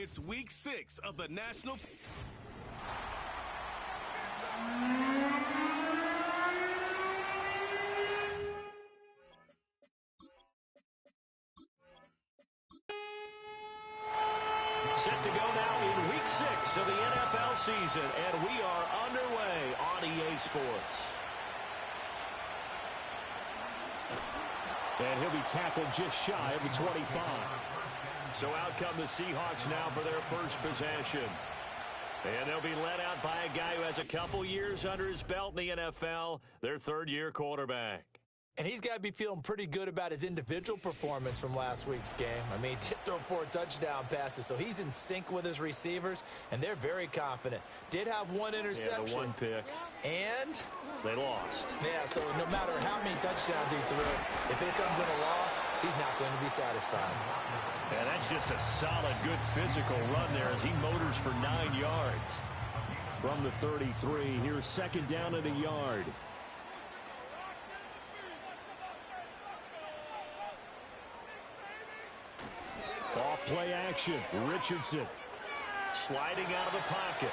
It's week 6 of the National. Set to go now in week 6 of the NFL season, and we are underway on EA Sports. And he'll be tackled just shy of the 25. So out come the Seahawks now for their first possession. And they'll be led out by a guy who has a couple years under his belt in the NFL, their third-year quarterback. And he's got to be feeling pretty good about his individual performance from last week's game. I mean, he did throw 4 touchdown passes, so he's in sync with his receivers, and they're very confident. Did have 1 interception. Yeah, the 1 pick. And they lost. Yeah, so no matter how many touchdowns he threw, if it comes in a loss, he's not going to be satisfied. And that's just a solid, good physical run there as he motors for 9 yards. From the 33, here's second down and a yard. Off play action. Richardson sliding out of the pocket.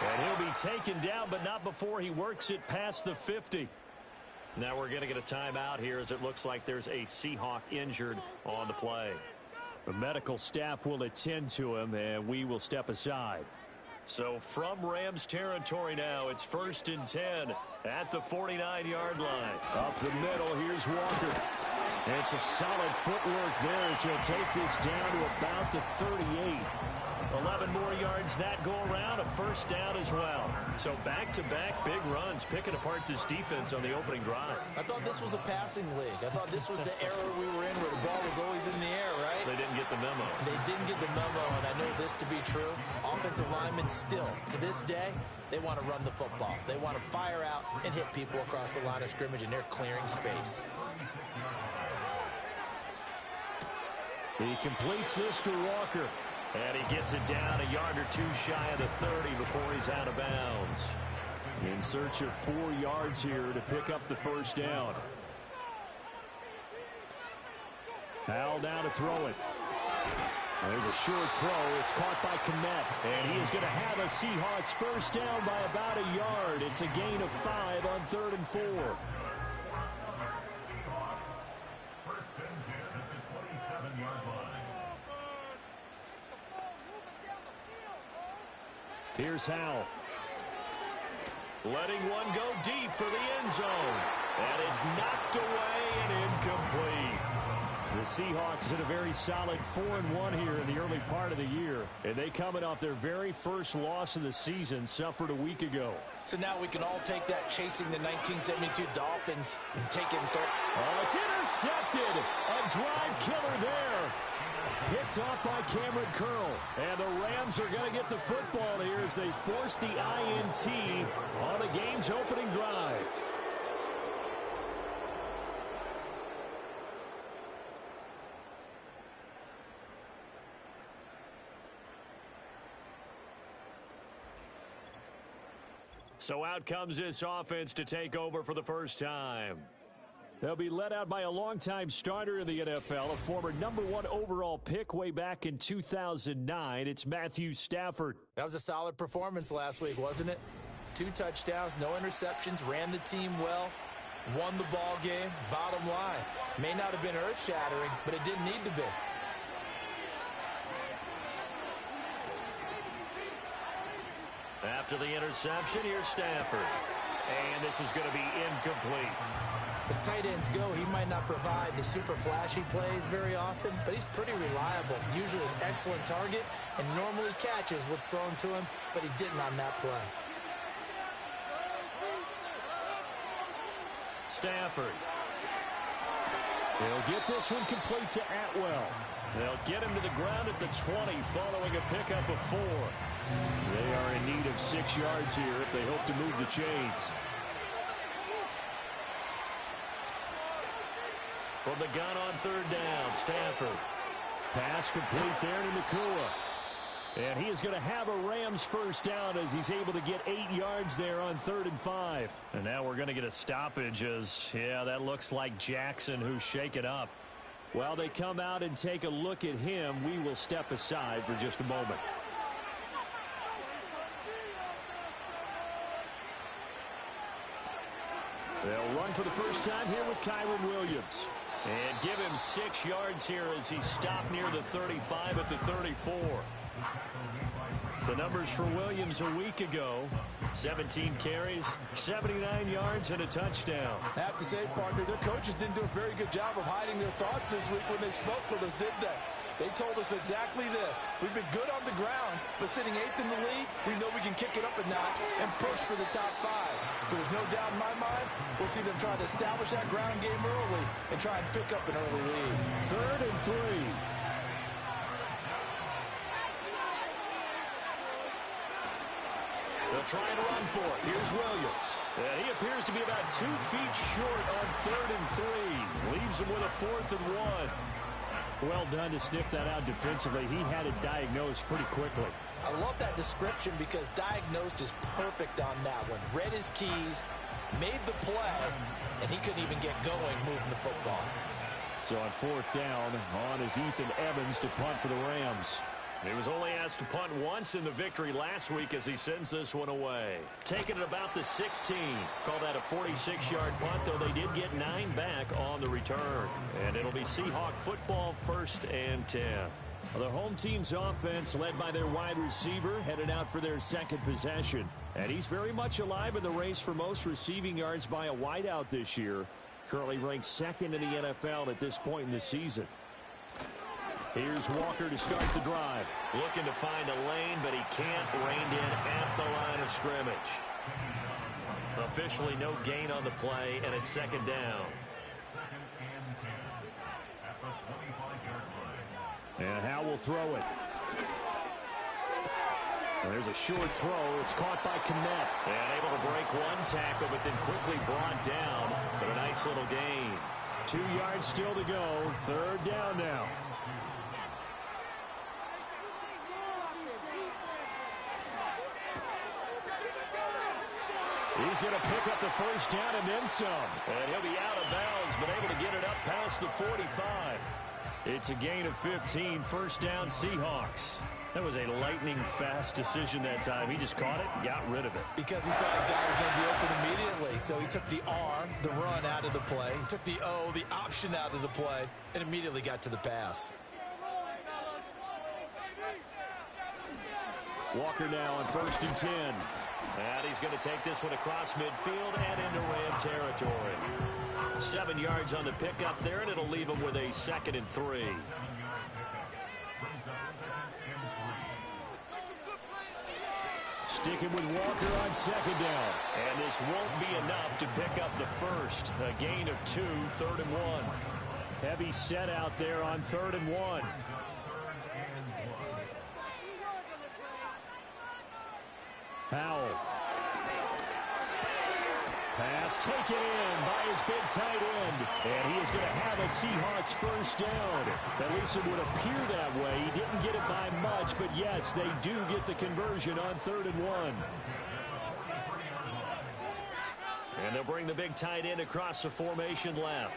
And he'll be taken down, but not before he works it past the 50. Now we're going to get a timeout here as it looks like there's a Seahawk injured on the play. The medical staff will attend to him, and we will step aside. So from Rams territory now, it's 1st and 10 at the 49-yard line. Up the middle, here's Walker. And some solid footwork there as he'll take this down to about the 38. 11 more yards that go around, a first down as well. So back-to-back big runs, picking apart this defense on the opening drive. I thought this was a passing league. I thought this was the era we were in where the ball was always in the air, right? They didn't get the memo. They didn't get the memo, and I know this to be true. Offensive linemen still, to this day, they want to run the football. They want to fire out and hit people across the line of scrimmage, and they're clearing space. He completes this to Walker. And he gets it down a yard or 2 shy of the 30 before he's out of bounds. In search of 4 yards here to pick up the first down. Howell down to throw it. There's a short throw. It's caught by Kmet. And he is going to have a Seahawks first down by about a yard. It's a gain of 5 on 3rd and 4. Here's Howell. Letting one go deep for the end zone. And it's knocked away and incomplete. The Seahawks in a very solid 4-1 here in the early part of the year. And they coming off their very first loss of the season, suffered a week ago. So now we can all take that chasing the 1972 Dolphins and take it. Oh, it's intercepted. A drive killer there. Picked off by Cameron Curl. And the Rams are going to get the football here as they force the INT on the game's opening drive. So out comes this offense to take over for the first time. They'll be led out by a longtime starter in the NFL, a former #1 overall pick way back in 2009. It's Matthew Stafford. That was a solid performance last week, wasn't it? 2 touchdowns, no interceptions, ran the team well, won the ball game. Bottom line, may not have been earth-shattering, but it didn't need to be. After the interception, here's Stafford. And this is going to be incomplete. As tight ends go, he might not provide the super flashy plays very often, but he's pretty reliable. Usually an excellent target and normally catches what's thrown to him, but he didn't on that play. Stafford. They'll get this one complete to Atwell. They'll get him to the ground at the 20 following a pickup of 4. They are in need of 6 yards here if they hope to move the chains. From the gun on 3rd down, Stafford. Pass complete there to Nakua. And he is going to have a Rams first down as he's able to get 8 yards there on 3rd and 5. And now we're going to get a stoppage as, yeah, that looks like Jackson who's shaken up. While they come out and take a look at him, we will step aside for just a moment. They'll run for the first time here with Kyron Williams. And give him 6 yards here as he stopped near the 35 at the 34. The numbers for Williams a week ago: 17 carries, 79 yards, and a touchdown. I have to say, partner, their coaches didn't do a very good job of hiding their thoughts this week when they spoke with us, did they? They told us exactly this. We've been good on the ground, but sitting 8th in the league, we know we can kick it up a notch and push for the top 5. So there's no doubt in my mind, we'll see them try to establish that ground game early and try and pick up an early lead. 3rd and 3. They'll try and run for it. Here's Williams. And he appears to be about 2 feet short on 3rd and 3. Leaves him with a 4th and 1. Well done to sniff that out defensively. He had it diagnosed pretty quickly. I love that description because diagnosed is perfect on that one. Read his keys, made the play, and he couldn't even get going moving the football. So on 4th down, on is Ethan Evans to punt for the Rams. He was only asked to punt once in the victory last week as he sends this one away. Taking it about the 16. Call that a 46-yard punt, though they did get 9 back on the return. And it'll be Seahawk football, 1st and 10. The home team's offense, led by their wide receiver, headed out for their 2nd possession. And he's very much alive in the race for most receiving yards by a wideout this year. Currently ranked 2nd in the NFL at this point in the season. Here's Walker to start the drive. Looking to find a lane, but he can't. Reined in at the line of scrimmage. Officially no gain on the play, and it's 2nd down. And Howe will throw it. There's a short throw. It's caught by Kmet. And able to break one tackle, but then quickly brought down for a nice little gain. 2 yards still to go. 3rd down now. He's going to pick up the 1st down and then some. And he'll be out of bounds, but able to get it up past the 45. It's a gain of 15. 1st down, Seahawks. That was a lightning-fast decision that time. He just caught it and got rid of it. Because he saw his guy was going to be open immediately. So he took the R, the run, out of the play. He took the O, the option, out of the play, and immediately got to the pass. Walker now on 1st and 10. And he's going to take this one across midfield and into Ram territory. 7 yards on the pickup there, and it'll leave him with a 2nd and 3. Sticking with Walker on 2nd down. And this won't be enough to pick up the 1st. A gain of 2, 3rd and 1. Heavy set out there on 3rd and 1. Powell. Pass taken in by his big tight end. And he is going to have a Seahawks 1st down. At least it would appear that way. He didn't get it by much, but yes, they do get the conversion on 3rd and 1. And they'll bring the big tight end across the formation left.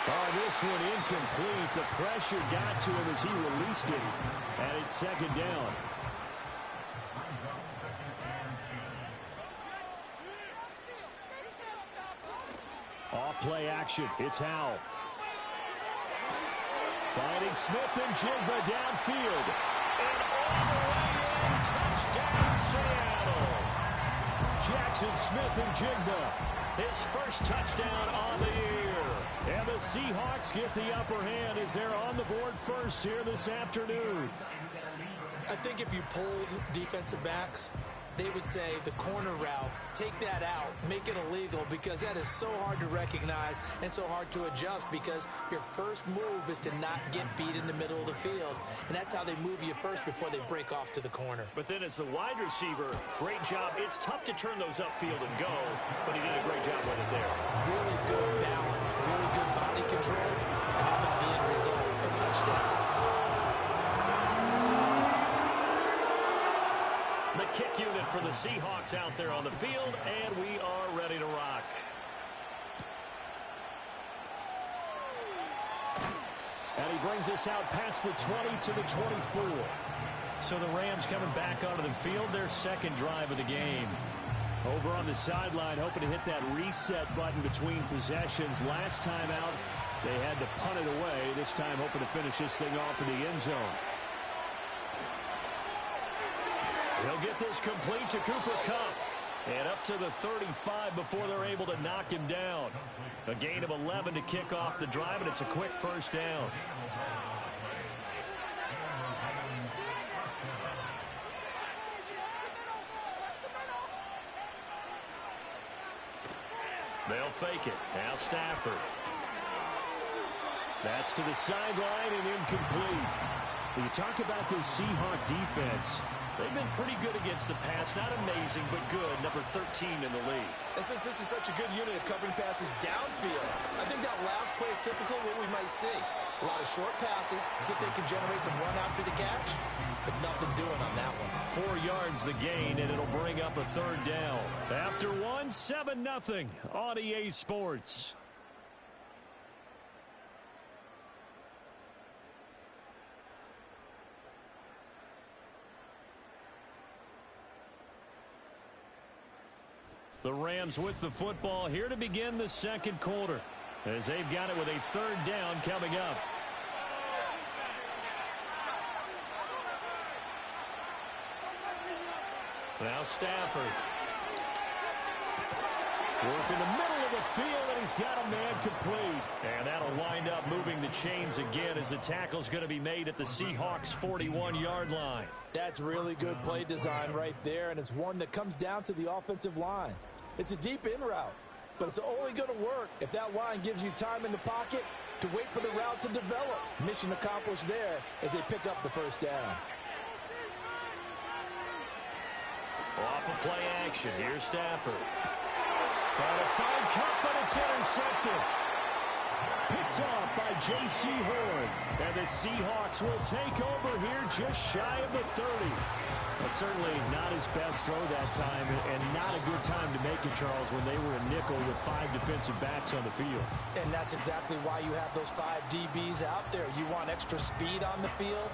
Oh, this one incomplete. The pressure got to him as he released it. And it's 2nd down. Off play action. It's Howe. Finding Smith and Jigba downfield. And all the way in. Touchdown, Seattle. Jackson Smith and Jigba. His 1st touchdown on the year. And the Seahawks get the upper hand as they're on the board first here this afternoon. I think if you pulled defensive backs, they would say the corner route, take that out, make it illegal, because that is so hard to recognize and so hard to adjust, because your first move is to not get beat in the middle of the field. And that's how they move you first before they break off to the corner. But then as the wide receiver, great job. It's tough to turn those upfield and go, but he did a great job with it there. Really good balance, really good body control. And how about the end result? A touchdown. The kick unit for the Seahawks out there on the field, and we are ready to rock. he brings us out past the 20 to the 24. So the Rams coming back onto the field, their second drive of the game. Over on the sideline, hoping to hit that reset button between possessions. Last time out, they had to punt it away. This time hoping to finish this thing off in the end zone. He'll get this complete to Cooper Kupp. And up to the 35 before they're able to knock him down. A gain of 11 to kick off the drive, and it's a quick first down. They'll fake it. Now Stafford. That's to the sideline and incomplete. When you talk about this Seahawks defense, they've been pretty good against the pass. Not amazing, but good. Number 13 in the league. This is such a good unit of covering passes downfield. I think that last play is typical of what we might see. A lot of short passes, see if they can generate some run after the catch, but nothing doing on that one. 4 yards the gain, and it'll bring up a third down. After 7-0 on EA Sports. The Rams with the football here to begin the second quarter, as they've got it with a third down coming up. Now Stafford. Work in the middle of the field, and he's got a man complete. And that'll wind up moving the chains again as the tackle's going to be made at the Seahawks' 41-yard line. That's really good play design right there, and it's one that comes down to the offensive line. It's a deep in route, but it's only going to work if that line gives you time in the pocket to wait for the route to develop. Mission accomplished there as they pick up the first down. Off of play action, here's Stafford. Trying to find Kupp, but it's intercepted. Picked off by J.C. Horn. And the Seahawks will take over here just shy of the 30. Well, certainly not his best throw that time, and not a good time to make it, Charles, when they were a nickel with 5 defensive backs on the field. And that's exactly why you have those 5 DBs out there. You want extra speed on the field,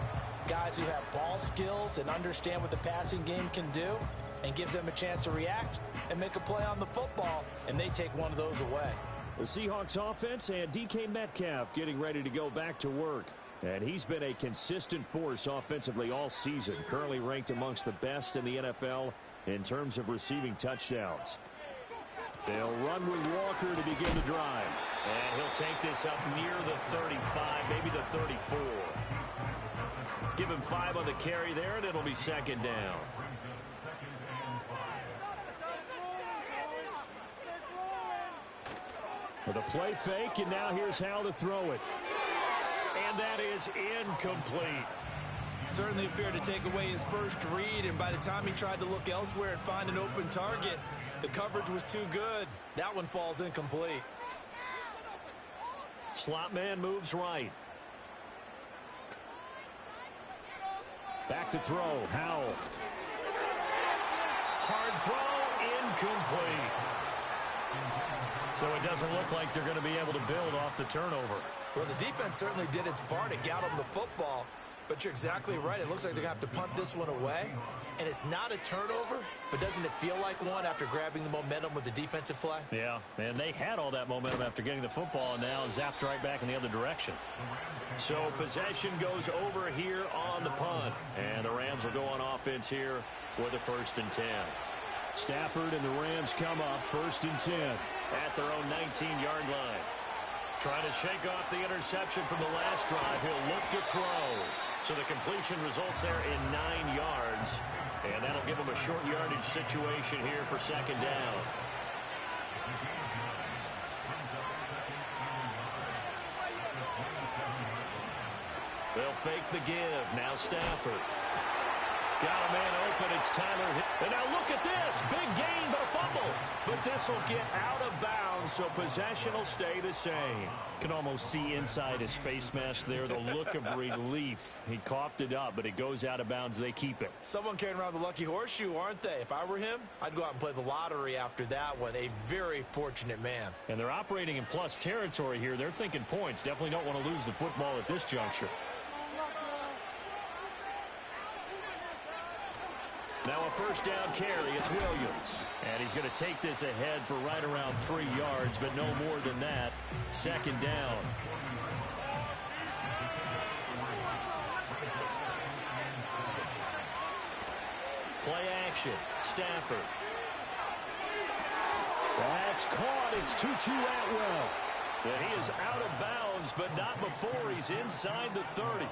guys who have ball skills and understand what the passing game can do, and gives them a chance to react and make a play on the football, and they take one of those away. The Seahawks offense and DK Metcalf getting ready to go back to work. And he's been a consistent force offensively all season, currently ranked amongst the best in the NFL in terms of receiving touchdowns. They'll run with Walker to begin the drive. And he'll take this up near the 35, maybe the 34. Give him 5 on the carry there, and it'll be second down. With a play fake, and now here's how to throw it. And that is incomplete. Certainly appeared to take away his first read, and by the time he tried to look elsewhere and find an open target, the coverage was too good. That one falls incomplete. Slot man moves right. Back to throw, Howell. Hard throw, incomplete. So it doesn't look like they're going to be able to build off the turnover. Well, the defense certainly did its part. It got them the football. But you're exactly right. It looks like they're going to have to punt this one away. And it's not a turnover, but doesn't it feel like one after grabbing the momentum with the defensive play? Yeah, and they had all that momentum after getting the football, and now zapped right back in the other direction. So possession goes over here on the punt. And the Rams will go on offense here with a 1st and 10. Stafford and the Rams come up 1st and 10. At their own 19-yard line. Trying to shake off the interception from the last drive. He'll look to throw. So the completion results there in 9 yards. And that'll give him a short yardage situation here for second down. They'll fake the give. Now Stafford. Got a man open. It's Tyler. And now look at this. Big gain, but a fumble. But this will get out of bounds, so possession will stay the same. Can almost see inside his face mask there the look of relief. He coughed it up, but it goes out of bounds. They keep it. Someone carrying around the lucky horseshoe, aren't they? If I were him, I'd go out and play the lottery after that one. A very fortunate man. And they're operating in plus territory here. They're thinking points. Definitely don't want to lose the football at this juncture. Now a first down carry. It's Williams. And he's going to take this ahead for right around 3 yards, but no more than that. Second down. Play action. Stafford. That's caught. It's Tutu Atwell. And he is out of bounds, but not before he's inside the 30.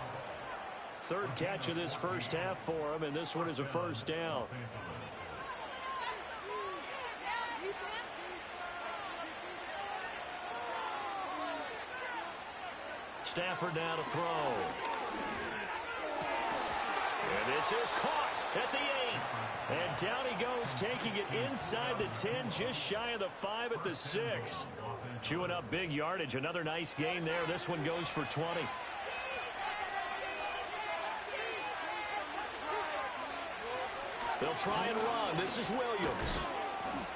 Third catch of this first half for him, and this one is a first down. Stafford now to throw. And this is caught at the 8. And down he goes, taking it inside the 10, just shy of the 5 at the 6. Chewing up big yardage. Another nice gain there. This one goes for 20. They'll try and run. This is Williams.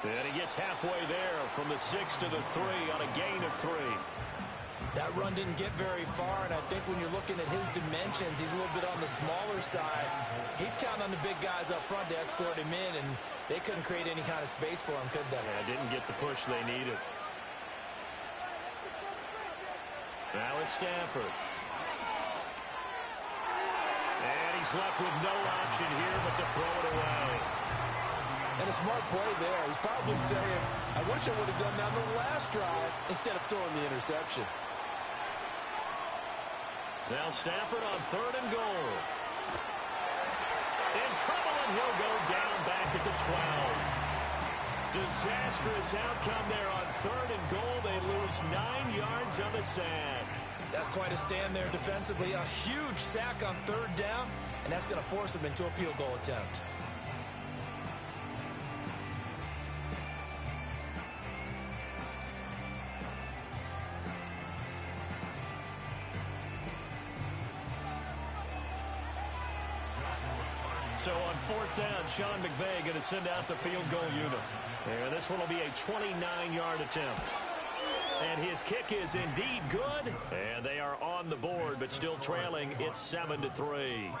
And he gets halfway there from the 6 to the 3 on a gain of 3. That run didn't get very far, and I think when you're looking at his dimensions, he's a little bit on the smaller side. He's counting on the big guys up front to escort him in, and they couldn't create any kind of space for him, could they? Yeah, didn't get the push they needed. Now it's Stafford. And he's left with no option here but to throw it away. And a smart play there. He's probably saying, I wish I would have done that on the last drive instead of throwing the interception. Now Stafford on 3rd and goal. In trouble, and he'll go down back at the 12. Disastrous outcome there on 3rd and goal. They lose 9 yards on the sack. That's quite a stand there defensively. A huge sack on 3rd down, and that's going to force them into a field goal attempt. So on 4th down, Sean McVay going to send out the field goal unit. And this one will be a 29-yard attempt. And his kick is indeed good. And they are on the board, but still trailing. It's 7-3.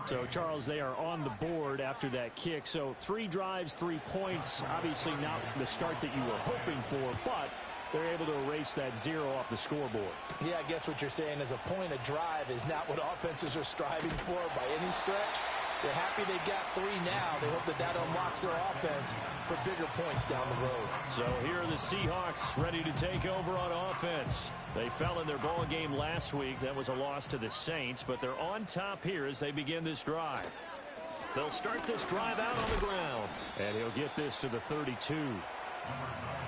So, Charles, they are on the board after that kick. So 3 drives, 3 points. Obviously not the start that you were hoping for, but they're able to erase that 0 off the scoreboard. Yeah, I guess what you're saying is a point of drive is not what offenses are striving for by any stretch. They're happy they got 3 now. They hope that that unlocks their offense for bigger points down the road. So here are the Seahawks ready to take over on offense. They fell in their ball game last week. That was a loss to the Saints, but they're on top here as they begin this drive. They'll start this drive out on the ground. And he'll get this to the 32.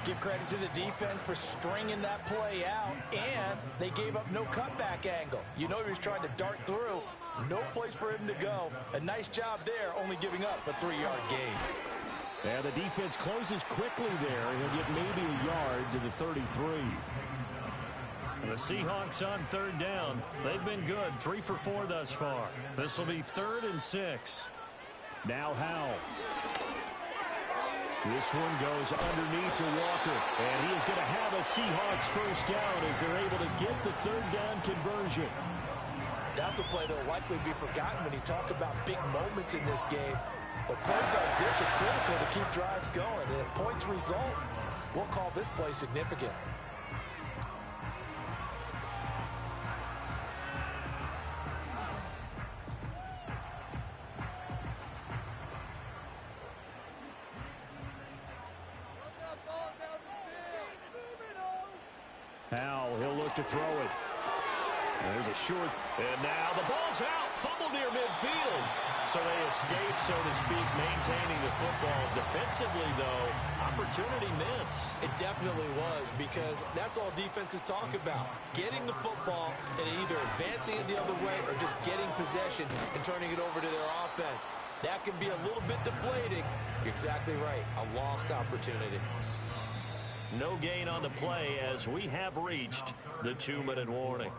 Give credit to the defense for stringing that play out, and they gave up no cutback angle. You know he was trying to dart through. No place for him to go. A nice job there, only giving up a 3-yard gain. And the defense closes quickly there. He'll get maybe a yard to the 33. And the Seahawks on 3rd down. They've been good, 3 for 4 thus far. This will be 3rd and 6. Now Howell. This one goes underneath to Walker. And he is going to have a Seahawks first down as they're able to get the 3rd down conversion. That's a play that will likely be forgotten when you talk about big moments in this game. But plays like this are critical to keep drives going. And if points result, we'll call this play significant. Howell, he'll look to throw it. There's a short. And now the ball's out. Fumble near midfield. So they escape, so to speak, maintaining the football. Defensively, though, opportunity miss. It definitely was, because that's all defenses talk about. Getting the football and either advancing it the other way or just getting possession and turning it over to their offense. That can be a little bit deflating. You're exactly right. A lost opportunity. No gain on the play as we have reached the 2-minute warning.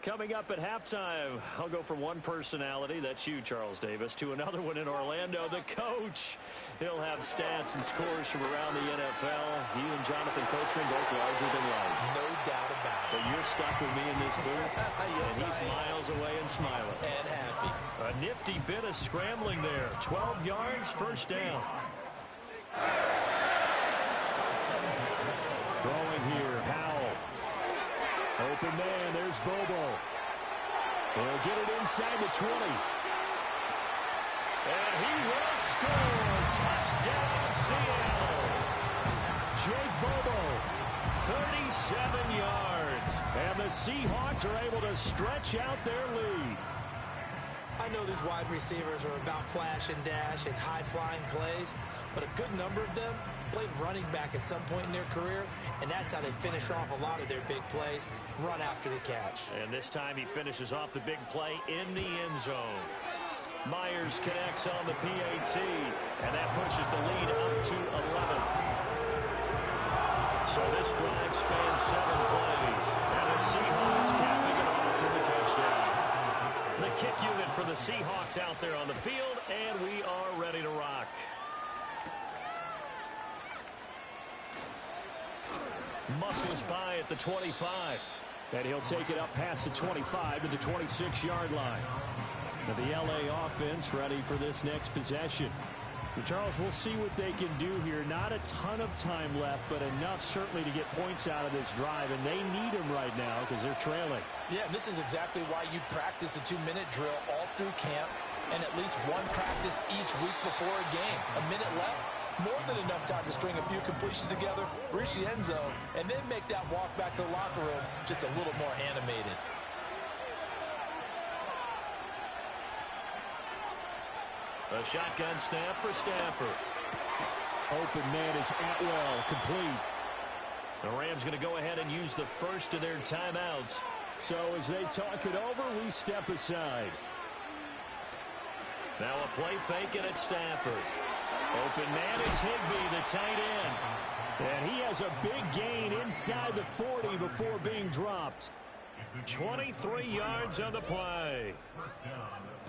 Coming up at halftime, I'll go from one personality, that's you, Charles Davis, to another one in Orlando, the coach. He'll have stats and scores from around the NFL. You and Jonathan Coachman both larger than life. No doubt about it. But you're stuck with me in this booth, yes, and he's miles away and smiling. And happy. A nifty bit of scrambling there. 12 yards, first down. Throwing here, Howell. Open man, there's Bobo. They'll get it inside the 20. And he will score. Touchdown, Seattle. Jake Bobo. 37 yards. And the Seahawks are able to stretch out their lead. I know these wide receivers are about flash and dash and high-flying plays, but a good number of them played running back at some point in their career, and that's how they finish off a lot of their big plays, run after the catch. And this time he finishes off the big play in the end zone. Myers connects on the PAT, and that pushes the lead up to 11. So this drive spans 7 plays, and the Seahawks capping it off with a touchdown. The kick unit for the Seahawks out there on the field, and we are ready to rock. Muscles by at the 25. And he'll take it up past the 25 to the 26-yard line. Now the LA offense ready for this next possession. And Charles, we'll see what they can do here. Not a ton of time left, but enough certainly to get points out of this drive, and they need them right now because they're trailing. Yeah, and this is exactly why you practice a 2-minute drill all through camp and at least one practice each week before a game. A minute left, more than enough time to string a few completions together, reach the end zone, and then make that walk back to the locker room just a little more animated. A shotgun snap for Stafford. Open man is Atwell, complete. The Rams going to go ahead and use the first of their timeouts. So as they talk it over, we step aside. Now a play fake and it's Stafford. Open man is Higbee, the tight end. And he has a big gain inside the 40 before being dropped. 23 yards on the play.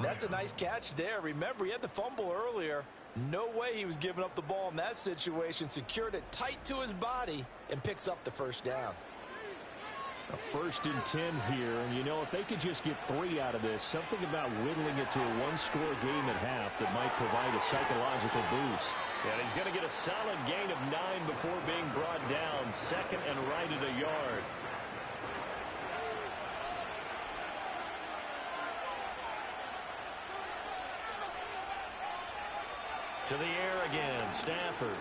That's a nice catch there. Remember, he had the fumble earlier. No way he was giving up the ball in that situation. Secured it tight to his body and picks up the first down. A 1st and 10 here, and you know, if they could just get 3 out of this, something about whittling it to a 1-score game at half that might provide a psychological boost. And he's going to get a solid gain of 9 before being brought down. Second and right at a yard. To the air again, Stafford.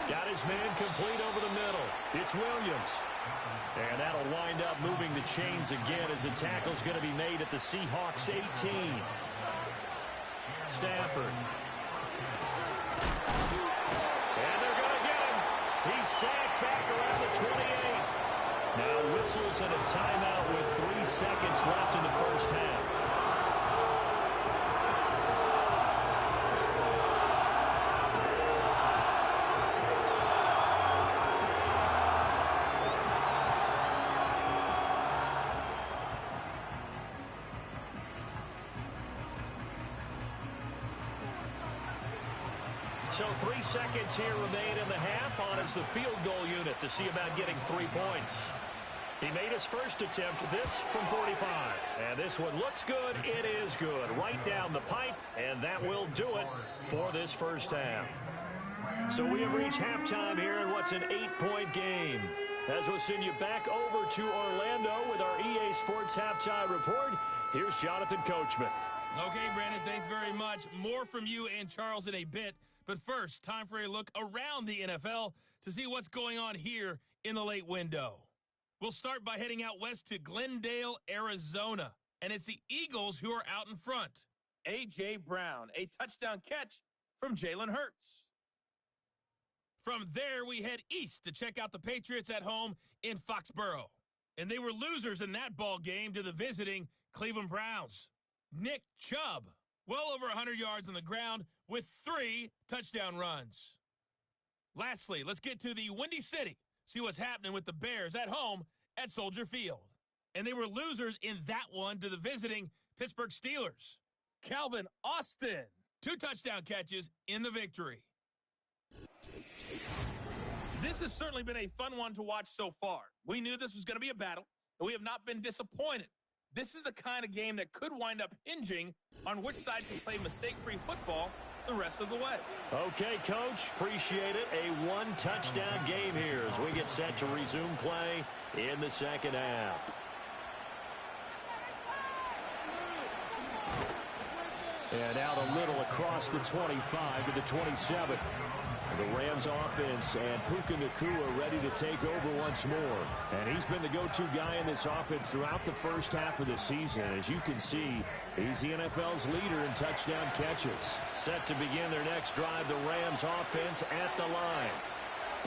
Got his man complete over the middle. It's Williams. And that'll wind up moving the chains again as the tackle's going to be made at the Seahawks 18. Stafford. And they're going to get him. He's sacked back around the 28. Now whistles and a timeout with 3 seconds left in the first half. So 3 seconds here remain in the half on as the field goal unit to see about getting 3 points. He made his first attempt, this from 45. And this one looks good. It is good. Right down the pipe, and that will do it for this first half. So we have reached halftime here in what's an 8-point game. As we'll send you back over to Orlando with our EA Sports Halftime Report, here's Jonathan Coachman. Okay, Brandon, thanks very much. More from you and Charles in a bit. But first, time for a look around the NFL to see what's going on here in the late window. We'll start by heading out west to Glendale, Arizona. And it's the Eagles who are out in front. A.J. Brown, a touchdown catch from Jalen Hurts. From there, we head east to check out the Patriots at home in Foxborough. And they were losers in that ball game to the visiting Cleveland Browns. Nick Chubb, well over 100 yards on the ground with 3 touchdown runs. Lastly, let's get to the Windy City. See what's happening with the Bears at home at Soldier Field. And they were losers in that one to the visiting Pittsburgh Steelers. Calvin Austin, 2 touchdown catches in the victory. This has certainly been a fun one to watch so far. We knew this was going to be a battle, and we have not been disappointed. This is the kind of game that could wind up hinging on which side can play mistake-free football the rest of the way. Okay, Coach, appreciate it. A 1-touchdown game here as we get set to resume play in the second half. And out a little across the 25 to the 27. The Rams offense and Puka Nacua ready to take over once more. And he's been the go-to guy in this offense throughout the first half of the season. As you can see, he's the NFL's leader in touchdown catches. Set to begin their next drive, the Rams offense at the line.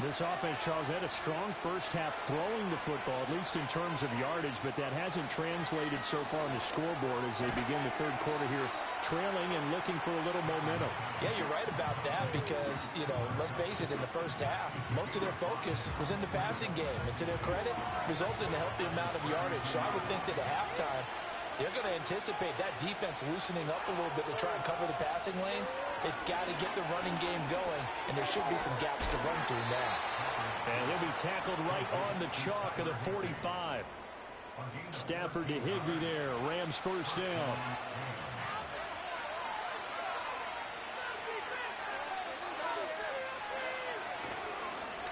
This offense, Charles, had a strong first half throwing the football, at least in terms of yardage, but that hasn't translated so far on the scoreboard as they begin the third quarter here, trailing and looking for a little momentum. Yeah, you're right about that because, let's face it, in the first half, most of their focus was in the passing game. And to their credit, resulted in a healthy amount of yardage. So I would think that at halftime, they're going to anticipate that defense loosening up a little bit to try and cover the passing lanes. They've got to get the running game going, and there should be some gaps to run through now. And he'll be tackled right on the chalk of the 45. Stafford to Higbee there. Rams first down.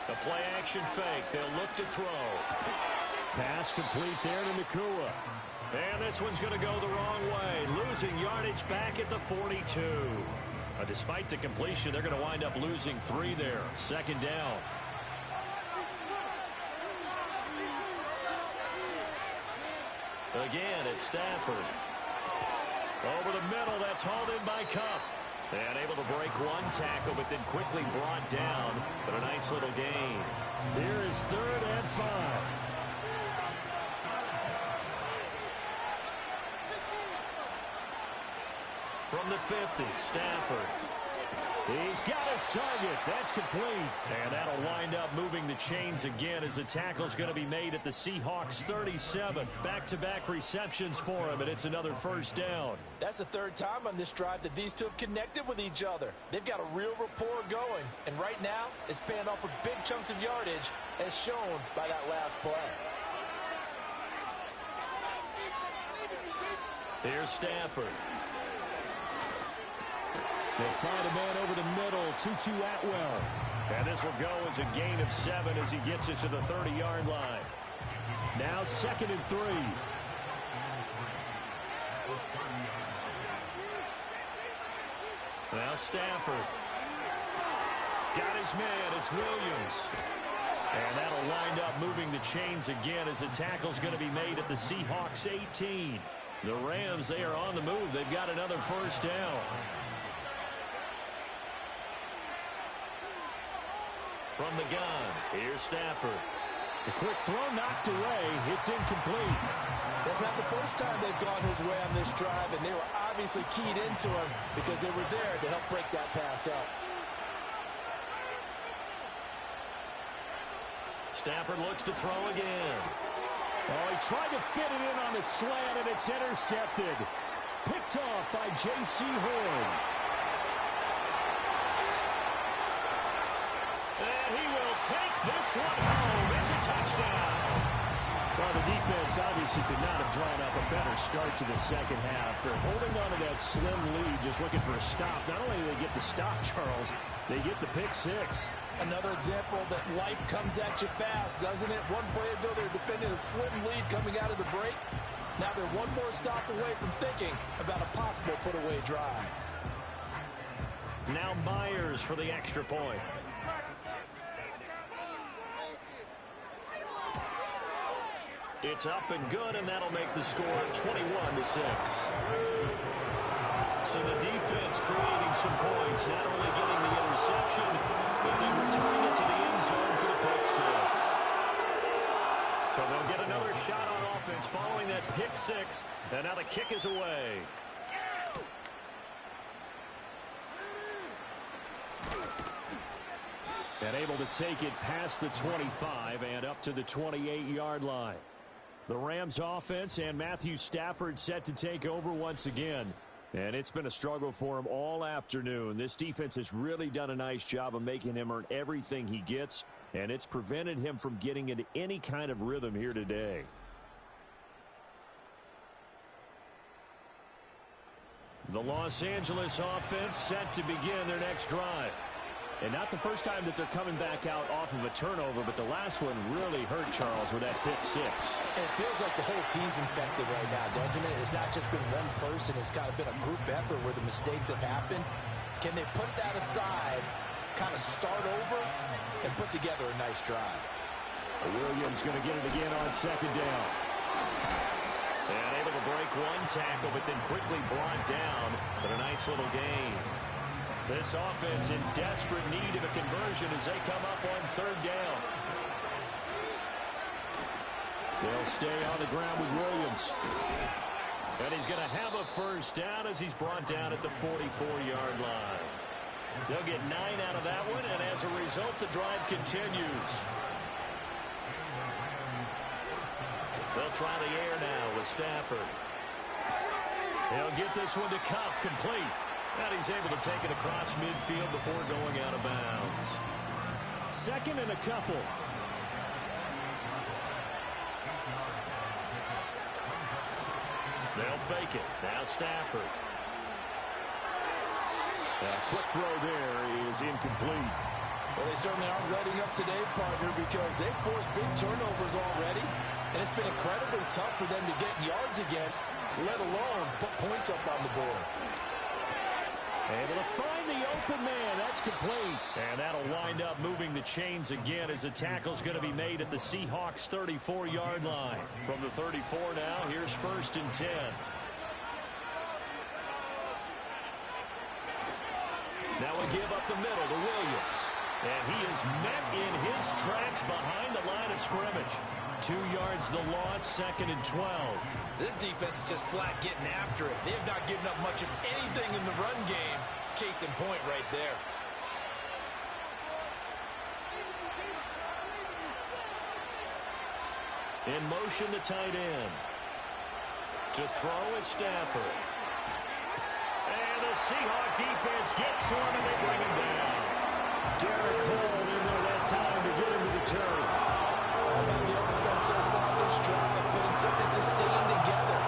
The play-action fake. They'll look to throw. Pass complete there to Nacua. And this one's going to go the wrong way. Losing yardage back at the 42. Despite the completion, they're going to wind up losing 3 there. Second down. Again, it's Stafford. Over the middle, that's hauled in by Cup. And able to break one tackle, but then quickly brought down. But a nice little gain. Here is 3rd and 5. From the 50, Stafford. He's got his target. That's complete. And that'll wind up moving the chains again as the tackle's going to be made at the Seahawks 37. Back-to-back receptions for him, and it's another first down. That's the 3rd time on this drive that these two have connected with each other. They've got a real rapport going. And right now, it's paying off with big chunks of yardage, as shown by that last play. Here's Stafford. They find a man over the middle, Tutu Atwell. And this will go as a gain of 7 as he gets it to the 30-yard line. Now 2nd and 3. Now Stafford. Got his man. It's Williams. And that'll wind up moving the chains again as the tackle's going to be made at the Seahawks 18. The Rams, they are on the move. They've got another first down. From the gun, here's Stafford. The quick throw knocked away. It's incomplete. That's not the first time they've gone his way on this drive, and they were obviously keyed into him because they were there to help break that pass up. Stafford looks to throw again. Oh, he tried to fit it in on the slant, and it's intercepted. Picked off by J.C. Horn. And he will take this one home. It's a touchdown. Well, the defense obviously could not have drawn up a better start to the second half. They're holding on to that slim lead, just looking for a stop. Not only do they get the stop, Charles, they get the pick 6. Another example that life comes at you fast, doesn't it? One play ago, they're defending a slim lead coming out of the break. Now they're one more stop away from thinking about a possible put-away drive. Now Myers for the extra point. It's up and good, and that'll make the score 21-6. So the defense creating some points, not only getting the interception, but then returning it to the end zone for the pick 6. So they'll get another shot on offense following that pick 6, and now the kick is away. And able to take it past the 25 and up to the 28-yard line. The Rams offense and Matthew Stafford set to take over once again. And it's been a struggle for him all afternoon. This defense has really done a nice job of making him earn everything he gets, and it's prevented him from getting into any kind of rhythm here today. The Los Angeles offense set to begin their next drive. And not the first time that they're coming back out off of a turnover, but the last one really hurt Charles with that pick six. And it feels like the whole team's infected right now, doesn't it? It's not just been one person. It's kind of been a group effort where the mistakes have happened. Can they put that aside, kind of start over, and put together a nice drive? Williams going to get it again on second down. And able to break one tackle, but then quickly brought down. But a nice little gain. This offense in desperate need of a conversion as they come up on third down. They'll stay on the ground with Williams. And he's going to have a first down as he's brought down at the 44-yard line. They'll get 9 out of that one, and as a result, the drive continues. They'll try the air now with Stafford. He'll get this one to Kupp, complete. And he's able to take it across midfield before going out of bounds. Second and a couple. They'll fake it. Now Stafford. A quick throw there is incomplete. Well, they certainly aren't letting up today, partner, because they've forced big turnovers already. And it's been incredibly tough for them to get yards against, let alone put points up on the board. Able to find the open man. That's complete. And that'll wind up moving the chains again as the tackle's going to be made at the Seahawks 34-yard line. From the 34 now, here's 1st and 10. Now we give up the middle to Williams. And he is met in his tracks behind the line of scrimmage. 2 yards the loss, 2nd and 12. This defense is just flat getting after it. They have not given up much of anything in the run game. Case in point right there. In motion to tight end. To throw is Stafford. And the Seahawk defense gets to him and they bring him down. Derek Hall in there that time to get him to the turf. About the offense so far this drive, putting something sustained together.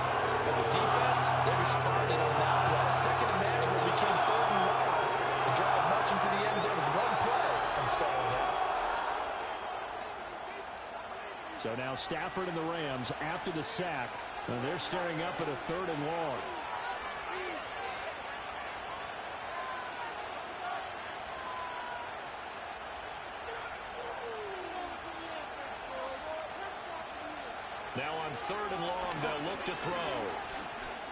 But the defense, they responded on that play. Second and manageable became 3rd and long. The drive marching to the end zone was one play from stalling out. So now Stafford and the Rams after the sack, and they're staring up at a 3rd and long. Now on 3rd and long, they'll look to throw.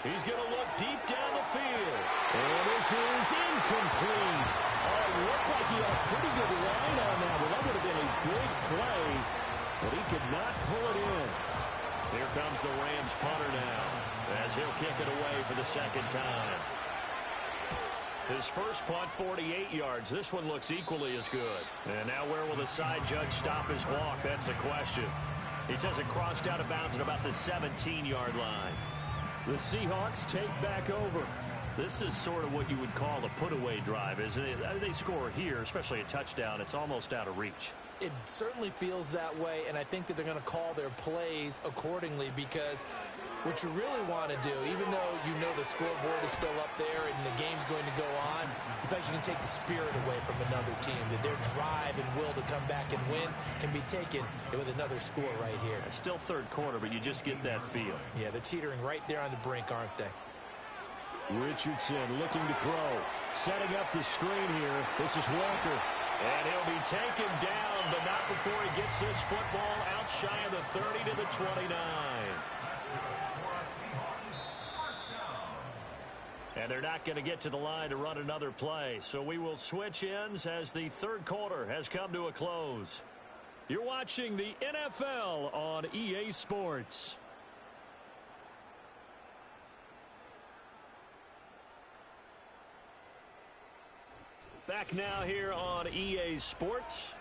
He's going to look deep down the field. And this is incomplete. Oh, it looked like he had a pretty good line on that one. That would have been a big play, but he could not pull it in. Here comes the Rams punter now, as he'll kick it away for the 2nd time. His first punt, 48 yards. This one looks equally as good. And now where will the side judge stop his walk? That's the question. He says it crossed out of bounds at about the 17-yard line. The Seahawks take back over. This is sort of what you would call a put-away drive, isn't it? I mean, they score here, especially a touchdown. It's almost out of reach. It certainly feels that way, and I think that they're going to call their plays accordingly because what you really want to do, even though you know the scoreboard is still up there and the game's going to go on, in fact, you can take the spirit away from another team, that their drive and will to come back and win can be taken with another score right here. It's still 3rd quarter, but you just get that feel. Yeah, they're teetering right there on the brink, aren't they? Richardson looking to throw. Setting up the screen here. This is Walker. And he'll be taken down, but not before he gets this football out shy of the 30 to the 29. And they're not going to get to the line to run another play. So we will switch ends as the 3rd quarter has come to a close. You're watching the NFL on EA Sports. Back now here on EA Sports.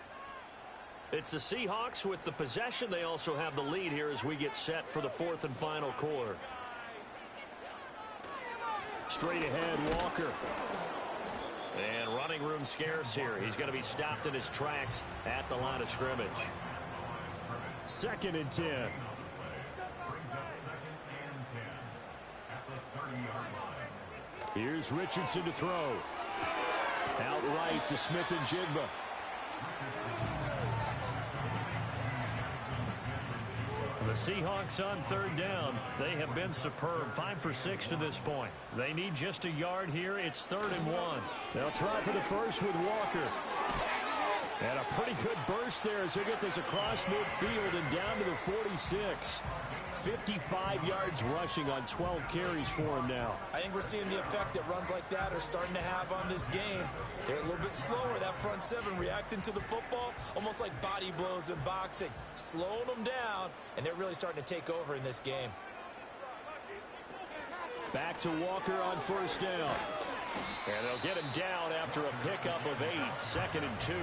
It's the Seahawks with the possession. They also have the lead here as we get set for the fourth and final quarter. Straight ahead, Walker. And running room scarce here. He's going to be stopped in his tracks at the line of scrimmage. 2nd and 10. Here's Richardson to throw. Outright to Smith and Jigba. The Seahawks on 3rd down. They have been superb. 5 for 6 to this point. They need just a yard here. It's 3rd and 1. They'll try for the first with Walker. And a pretty good burst there as they get this across midfield and down to the 46. 55 yards rushing on 12 carries for him now. I think we're seeing the effect that runs like that are starting to have on this game. They're a little bit slower, that front seven, reacting to the football, almost like body blows in boxing, slowing them down, and they're really starting to take over in this game. Back to Walker on 1st down. And they'll get him down after a pickup of 8. 2nd and 2.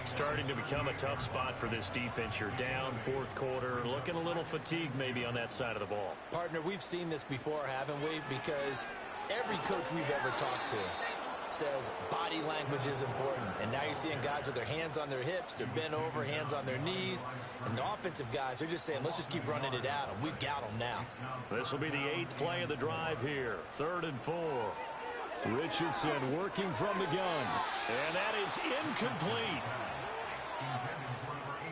Starting to become a tough spot for this defense. You're down 4th quarter, looking a little fatigued maybe on that side of the ball. Partner, we've seen this before, haven't we? Because every coach we've ever talked to says body language is important. And now you're seeing guys with their hands on their hips, they're bent over, hands on their knees. And the offensive guys, they're just saying, let's just keep running it at them. We've got them now. This will be the 8th play of the drive here. 3rd and 4. Richardson working from the gun. And that is incomplete.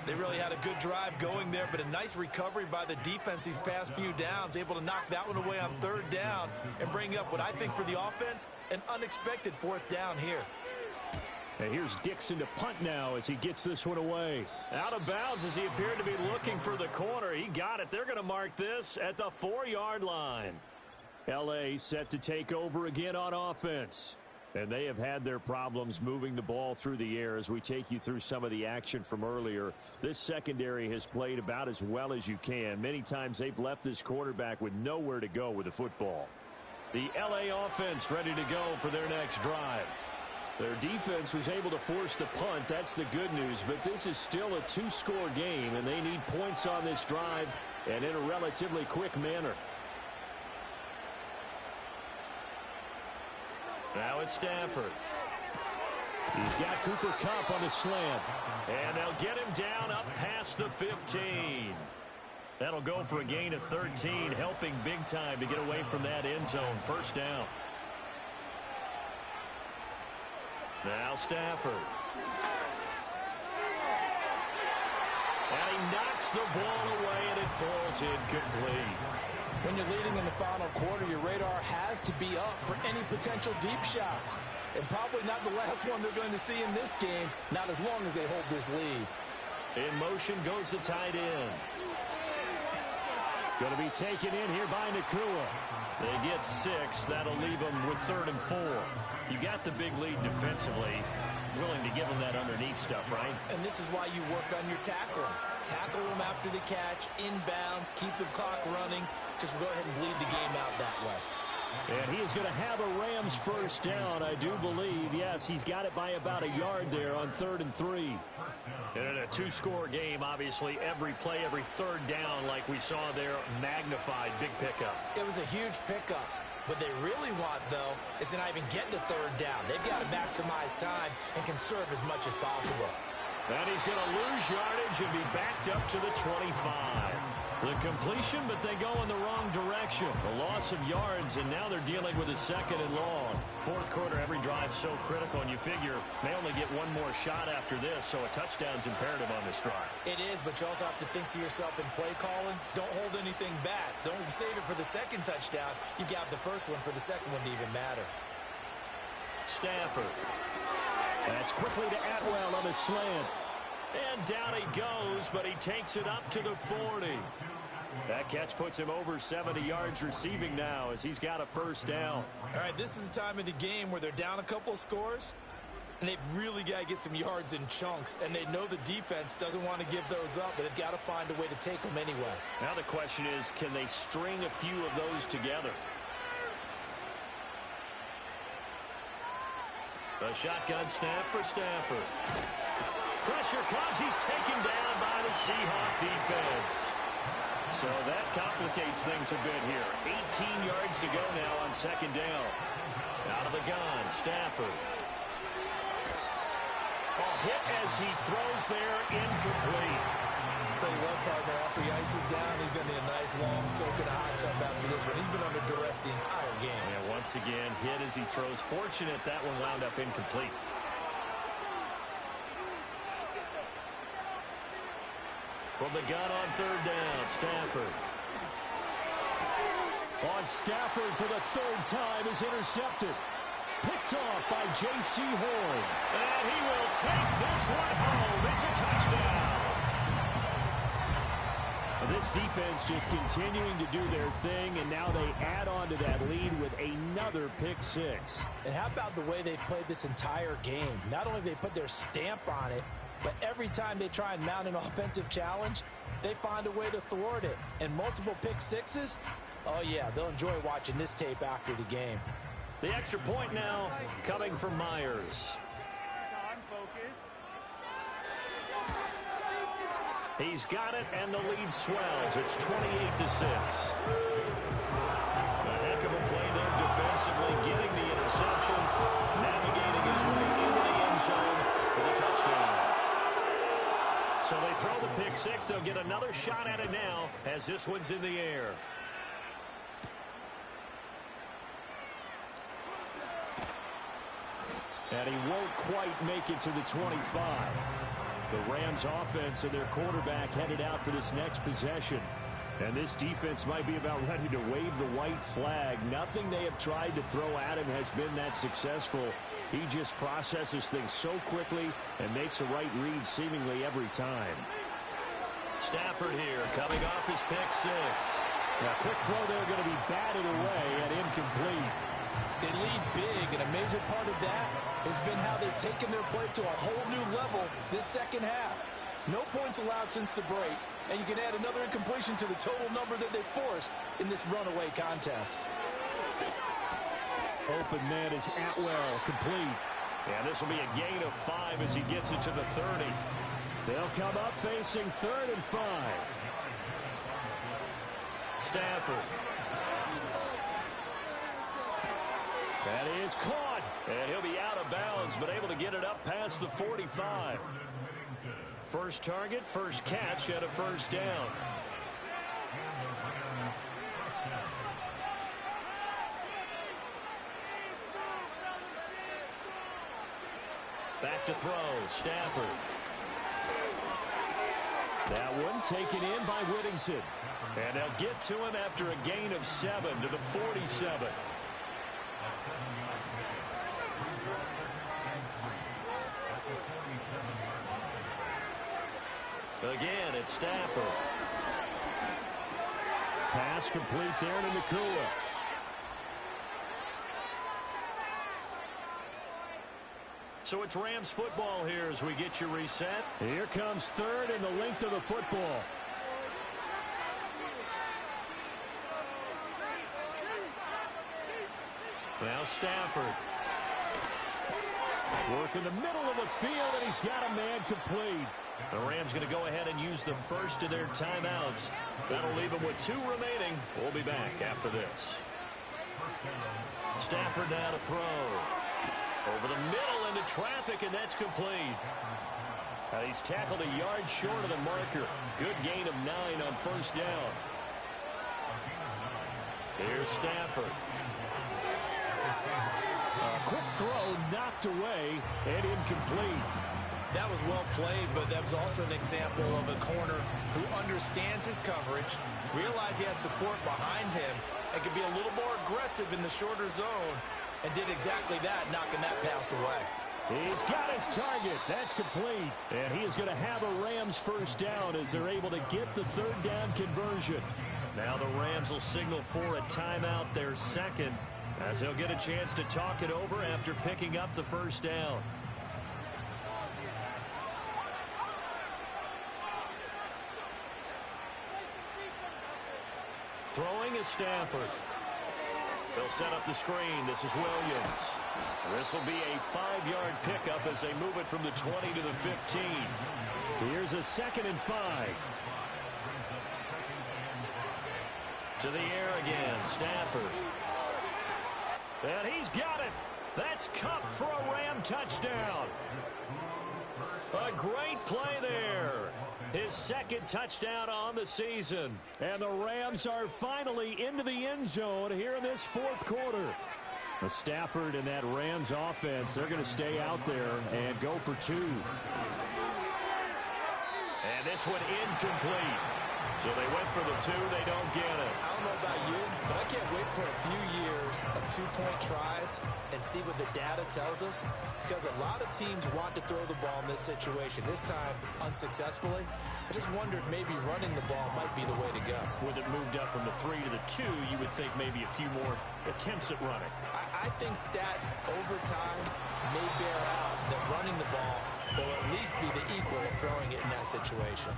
They really had a good drive going there, but a nice recovery by the defense these past few downs, able to knock that one away on 3rd down and bring up what I think for the offense, an unexpected 4th down here. And here's Dixon to punt now as he gets this one away. Out of bounds as he appeared to be looking for the corner. He got it. They're going to mark this at the 4-yard line. L.A. set to take over again on offense. And they have had their problems moving the ball through the air as we take you through some of the action from earlier. This secondary has played about as well as you can. Many times they've left this quarterback with nowhere to go with the football. The L.A. offense ready to go for their next drive. Their defense was able to force the punt. That's the good news. But this is still a 2-score game, and they need points on this drive and in a relatively quick manner. Now it's Stafford. He's got Cooper Kupp on the slant. And they'll get him down up past the 15. That'll go for a gain of 13, helping big time to get away from that end zone. 1st down. Now Stafford. And he knocks the ball away, and it falls incomplete. When you're leading in the final quarter, your radar has to be up for any potential deep shots. And probably not the last one they're going to see in this game, not as long as they hold this lead. In motion goes the tight end. Going to be taken in here by Nakua. They get 6. That'll leave them with 3rd and 4. You got the big lead defensively. Willing to give them that underneath stuff, right? And this is why you work on your tackling. Tackle them after the catch, inbounds, keep the clock running. Just go ahead and bleed the game out that way. And he is going to have a Rams 1st down, I do believe. Yes, he's got it by about a yard there on 3rd and 3. And in a 2-score game, obviously, every play, every 3rd down, like we saw there, magnified, big pickup. It was a huge pickup. What they really want, though, is to not even get to 3rd down. They've got to maximize time and conserve as much as possible. And he's going to lose yardage and be backed up to the 25. The completion, but they go in the wrong direction. The loss of yards, and now they're dealing with a 2nd and long. 4th quarter, every drive so critical, and you figure they only get one more shot after this, so a touchdown's imperative on this drive. It is, but you also have to think to yourself in play calling, don't hold anything back. Don't save it for the 2nd touchdown. You got the 1st one for the 2nd one to even matter. Stafford. That's quickly to Atwell on the slant. And down he goes, but he takes it up to the 40. That catch puts him over 70 yards receiving now as he's got a 1st down. All right, this is the time of the game where they're down a couple of scores, and they've really got to get some yards in chunks, and they know the defense doesn't want to give those up, but they've got to find a way to take them anyway. Now the question is, can they string a few of those together? A shotgun snap for Stafford. Pressure comes. He's taken down by the Seahawks defense. So that complicates things a bit here. 18 yards to go now on second down. Out of the gun, Stafford. Hit as he throws there, incomplete. Tell you what, partner, after he ices down, he's going to need a nice, long soak in a hot tub after this one. He's been under duress the entire game. And once again, hit as he throws. Fortunate that one wound up incomplete. From the gun on third down, Stafford. On Stafford for the third time is intercepted. Picked off by J.C. Horn. And he will take this one home. It's a touchdown. This defense just continuing to do their thing, and now they add on to that lead with another pick six. And how about the way they've played this entire game? Not only have they put their stamp on it, but every time they try and mount an offensive challenge, they find a way to thwart it. And multiple pick sixes? Oh, yeah, they'll enjoy watching this tape after the game. The extra point now coming from Myers. He's got it, and the lead swells. It's 28-6. A heck of a play there defensively, getting the interception, navigating his way into the end zone for the touchdown. So they throw the pick six. They'll get another shot at it now as this one's in the air. And he won't quite make it to the 25. The Rams offense and their quarterback headed out for this next possession. And this defense might be about ready to wave the white flag. Nothing they have tried to throw at him has been that successful. He just processes things so quickly and makes a right read seemingly every time. Stafford here coming off his pick six. Now, quick throw there going to be batted away and incomplete. They lead big, and a major part of that has been how they've taken their play to a whole new level this second half. No points allowed since the break, and you can add another incompletion to the total number that they forced in this runaway contest. Open man is Atwell, complete. And this will be a gain of 5 as he gets it to the 30. They'll come up facing 3rd and 5. Stafford. That is caught. And he'll be out of bounds, but able to get it up past the 45. First target, first catch, and a first down. Back to throw, Stafford. That one taken in by Whittington. And they'll get to him after a gain of 7 to the 47. Again, it's Stafford. Pass complete there to Nakua. So it's Rams football here as we get you reset. Here comes 3rd and the length of the football. Now Stafford. Work in the middle of the field, and he's got a man complete. The Rams going to go ahead and use the first of their timeouts. That'll leave them with 2 remaining. We'll be back after this. Stafford now to throw. Over the middle into traffic, and that's complete. And he's tackled a yard short of the marker. Good gain of 9 on first down. Here's Stafford. A quick throw knocked away and incomplete. That was well played, but that was also an example of a corner who understands his coverage, realized he had support behind him, and could be a little more aggressive in the shorter zone, and did exactly that, knocking that pass away. He's got his target. That's complete. And he is going to have a Rams first down as they're able to get the 3rd down conversion. Now the Rams will signal for a timeout, their second, as they'll get a chance to talk it over after picking up the first down. Throwing is Stafford. They'll set up the screen. This is Williams. This will be a 5-yard pickup as they move it from the 20 to the 15. Here's a 2nd and 5. To the air again, Stafford. And he's got it. That's Cup for a Ram touchdown. A great play there. His 2nd touchdown on the season. And the Rams are finally into the end zone here in this 4th quarter. Stafford and that Rams offense, they're going to stay out there and go for 2. And this one incomplete. So they went for the 2. They don't get it. I don't know about you, but I can't wait for a few years of 2-point tries and see what the data tells us, because a lot of teams want to throw the ball in this situation. This time, unsuccessfully. I just wonder if maybe running the ball might be the way to go. With it moved up from the 3 to the 2, you would think maybe a few more attempts at running. I think stats over time may bear out that running the ball will at least be the equal of throwing it in that situation.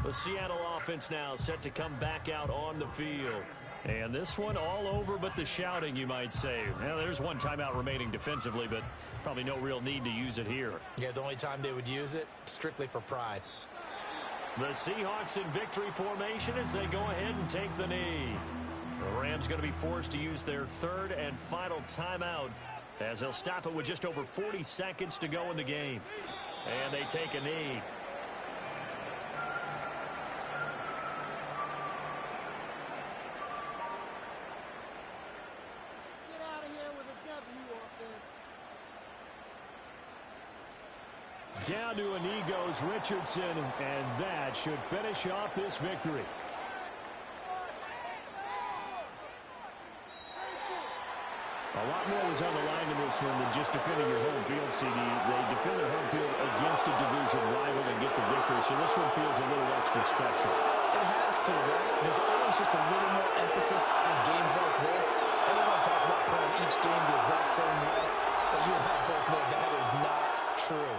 The Seattle offense now set to come back out on the field. And this one all over but the shouting, you might say. Well, there's one timeout remaining defensively, but probably no real need to use it here. Yeah, the only time they would use it, strictly for pride. The Seahawks in victory formation as they go ahead and take the knee. The Rams going to be forced to use their 3rd and final timeout as they'll stop it with just over 40 seconds to go in the game. And they take a knee. Down to a knee goes Richardson, and that should finish off this victory. A lot more was on the line in this one than just defending your home field, CD. They defend their home field against a division rival and get the victory, so this one feels a little extra special. It has to, right? There's always just a little more emphasis on games like this. Everyone talks about playing each game the exact same way, but you and I both know that is not true.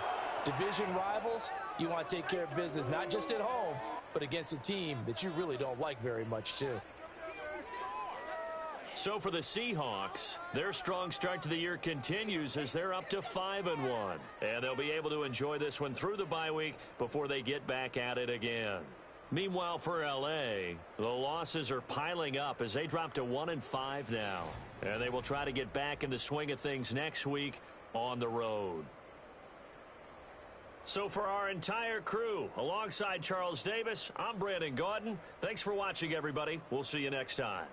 Division rivals, you want to take care of business not just at home, but against a team that you really don't like very much, too. So for the Seahawks, their strong start to the year continues as they're up to 5-1. And they'll be able to enjoy this one through the bye week before they get back at it again. Meanwhile, for L.A., the losses are piling up as they drop to 1-5 now. And they will try to get back in the swing of things next week on the road. So for our entire crew, alongside Charles Davis, I'm Brandon Gaudin. Thanks for watching, everybody. We'll see you next time.